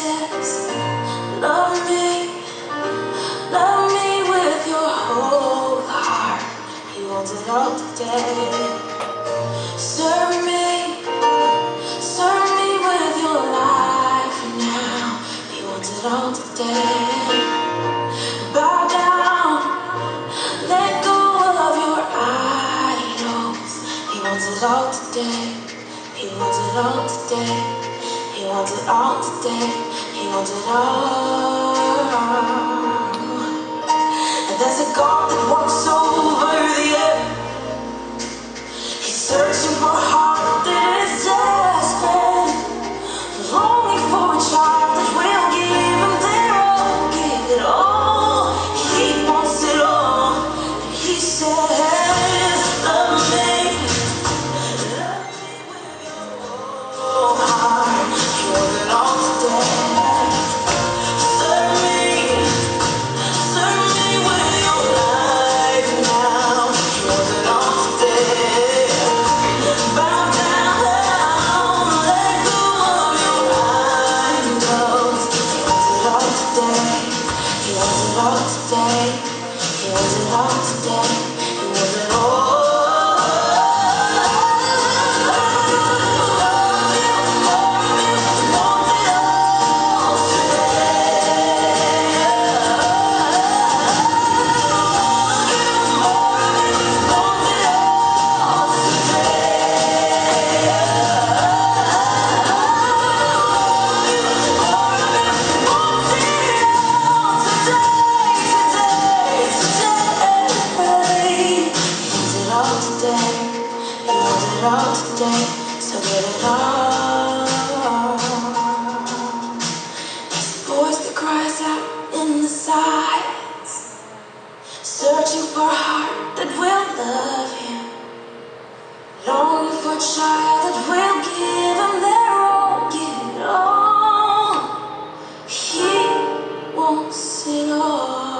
says, love me with your whole heart. He wants it all today. Serve me with your life now. He wants it all today. Bow down, let go of your idols. He wants it all today. He wants it all today. He wants it all today. He wants it all. And there's a God that walks over the earth. He's searching for a heart that is desperate, longing for a child that will give him their all, give it all. He wants it all. And he says, love me with your whole heart. He wants it all today. Serve me with your life now. He wants it all today. Bow down, let go of your idols. He wants it all today. He wants it all today. He wants it all today. He wants it all. All today, so get it all. It's the voice that cries out in the silence, searching for a heart that will love him, longing for a child that will give him their all, give it all. He wants it all.